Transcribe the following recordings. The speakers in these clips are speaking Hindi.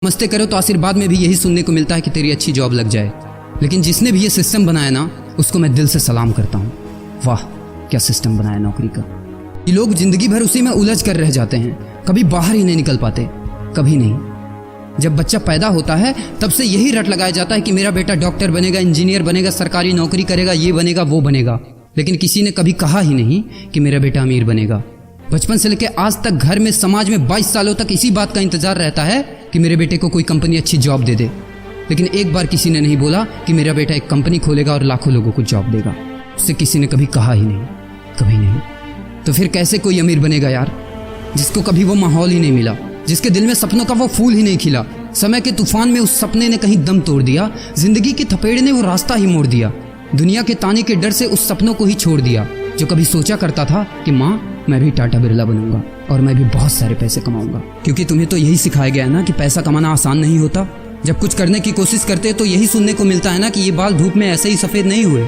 मस्ते करो तो आशीर्वाद में भी यही सुनने को मिलता है कि तेरी अच्छी जॉब लग जाए। लेकिन जिसने भी ये सिस्टम बनाया ना, उसको मैं दिल से सलाम करता हूँ। वाह क्या सिस्टम बनाया नौकरी का। ये लोग जिंदगी भर उसी में उलझ कर रह जाते हैं, कभी बाहर ही नहीं निकल पाते, कभी नहीं। जब बच्चा पैदा होता है तब से यही रट लगाया जाता है कि मेरा बेटा डॉक्टर बनेगा, इंजीनियर बनेगा, सरकारी नौकरी करेगा, ये बनेगा वो बनेगा। लेकिन किसी ने कभी कहा ही नहीं कि मेरा बेटा अमीर बनेगा। बचपन से लेकर आज तक घर में, समाज में 22 सालों तक इसी बात का इंतजार रहता है कि मेरे बेटे को कोई कंपनी अच्छी जॉब दे दे। लेकिन एक बार किसी ने नहीं बोला कि मेरा बेटा एक कंपनी खोलेगा और लाखों लोगों को जॉब देगा। उससे किसी ने कभी कहा ही नहीं, कभी नहीं। तो फिर कैसे कोई अमीर बनेगा यार, जिसको कभी वो माहौल ही नहीं मिला, जिसके दिल में सपनों का वो फूल ही नहीं खिला। समय के तूफान में उस सपने ने कहीं दम तोड़ दिया, जिंदगी के थपेड़े ने वो रास्ता ही मोड़ दिया, दुनिया के ताने के डर से उस सपनों को ही छोड़ दिया। जो कभी सोचा करता था कि माँ मैं भी टाटा बिरला बनूंगा और मैं भी बहुत सारे पैसे कमाऊंगा। क्योंकि तुम्हें तो यही सिखाया गया है ना कि पैसा कमाना आसान नहीं होता। जब कुछ करने की कोशिश करते तो यही सुनने को मिलता है ना कि ये बाल धूप में ऐसे ही सफेद नहीं हुए।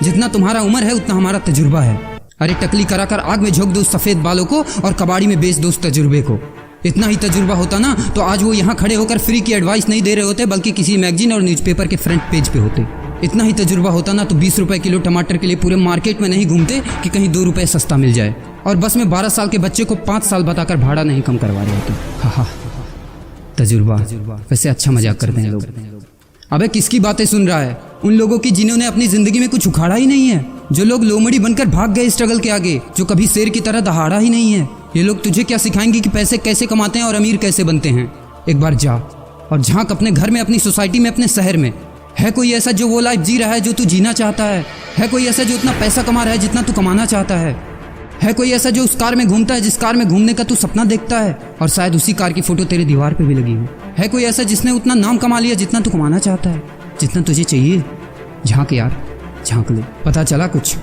जितना तुम्हारा उम्र है उतना हमारा तजुर्बा है। अरे टकली कराकर आग में झोंक दो उस सफेद बालों को और कबाड़ी में बेच दो उस तजुर्बे को। इतना ही तजुर्बा होता ना तो आज वो यहाँ खड़े होकर फ्री की एडवाइस नहीं दे रहे होते, बल्कि किसी मैगजीन और न्यूज़पेपर के फ्रंट पेज पे होते। इतना ही तजुर्बा होता ना तो 20 रुपए किलो टमाटर के लिए पूरे मार्केट में नहीं घूमते कि कहीं 2 रुपए सस्ता मिल जाए। और बस में 12 साल के बच्चे को 5 साल बताकर भाड़ा नहीं कम करवा रहे होते। हा तजुर्बा। वैसे अच्छा मजाक करते हैं लोग। अबे किसकी बातें सुन रहा है? उन लोगों की जिन्होंने अपनी जिंदगी में कुछ उखाड़ा ही नहीं है, जो लोग लोमड़ी बनकर भाग गए स्ट्रगल के आगे, जो कभी शेर की तरह दहाड़ा ही नहीं है। ये लोग तुझे क्या सिखाएंगे कि पैसे कैसे कमाते हैं और अमीर कैसे बनते हैं। एक बार जा और झांक अपने घर में, अपनी सोसाइटी में, अपने शहर में। है कोई ऐसा जो वो लाइफ जी रहा है जो तू जीना चाहता है? है कोई ऐसा जो उतना पैसा कमा रहा है जितना तू कमाना चाहता है? है कोई ऐसा जो उस कार में घूमता है जिस कार में घूमने का तू सपना देखता है और शायद उसी कार की फोटो तेरे दीवार पे भी लगी हो? है कोई ऐसा जिसने उतना नाम कमा लिया जितना तू कमाना चाहता है, जितना तुझे चाहिए? झांक यार, झांक ले, पता चला कुछ।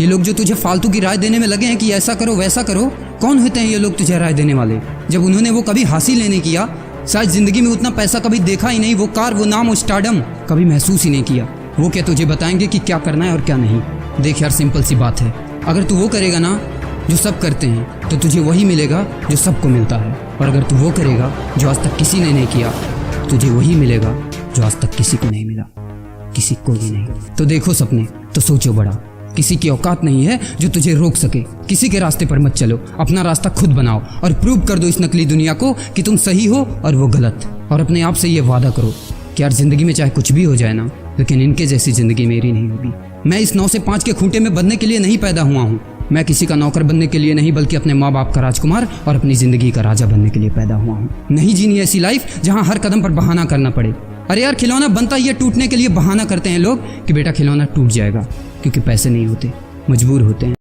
ये लोग जो तुझे फालतू की राय देने में लगे हैं कि ऐसा करो वैसा करो, कौन होते हैं ये लोग तुझे राय देने वाले? जब उन्होंने वो कभी हासिल ही नहीं किया, शायद जिंदगी में उतना पैसा कभी देखा ही नहीं, वो कार, वो नाम, वो स्टारडम कभी महसूस ही नहीं किया, वो क्या तुझे बताएंगे कि क्या करना है और क्या नहीं? देख यार, सिंपल सी बात है, अगर तू वो करेगा ना जो सब करते हैं तो तुझे वही मिलेगा जो सबको मिलता है। और अगर तू वो करेगा जो आज तक किसी ने नहीं किया, तुझे वही मिलेगा जो आज तक किसी को नहीं मिला, किसी को भी नहीं। तो देखो सपने तो सोचो बड़ा। किसी की औकात नहीं है जो तुझे रोक सके। किसी के रास्ते पर मत चलो, अपना रास्ता खुद बनाओ और प्रूव कर दो इस नकली दुनिया को कि तुम सही हो और वो गलत। और अपने आप से ये वादा करो कि यार जिंदगी में चाहे कुछ भी हो जाए ना, लेकिन इनके जैसी जिंदगी मेरी नहीं होगी। मैं इस 9 से 5 के खूंटे में बंधने के लिए नहीं पैदा हुआ हूँ। मैं किसी का नौकर बनने के लिए नहीं, बल्कि अपने माँ बाप का राजकुमार और अपनी जिंदगी का राजा बनने के लिए पैदा हुआ हूँ। नहीं जीनी ऐसी लाइफ जहाँ हर कदम पर बहाना करना पड़े। अरे यार, खिलौना बनता ही है टूटने के लिए। बहाना करते हैं लोग कि बेटा खिलौना टूट जाएगा, क्योंकि पैसे नहीं होते, मजबूर होते हैं।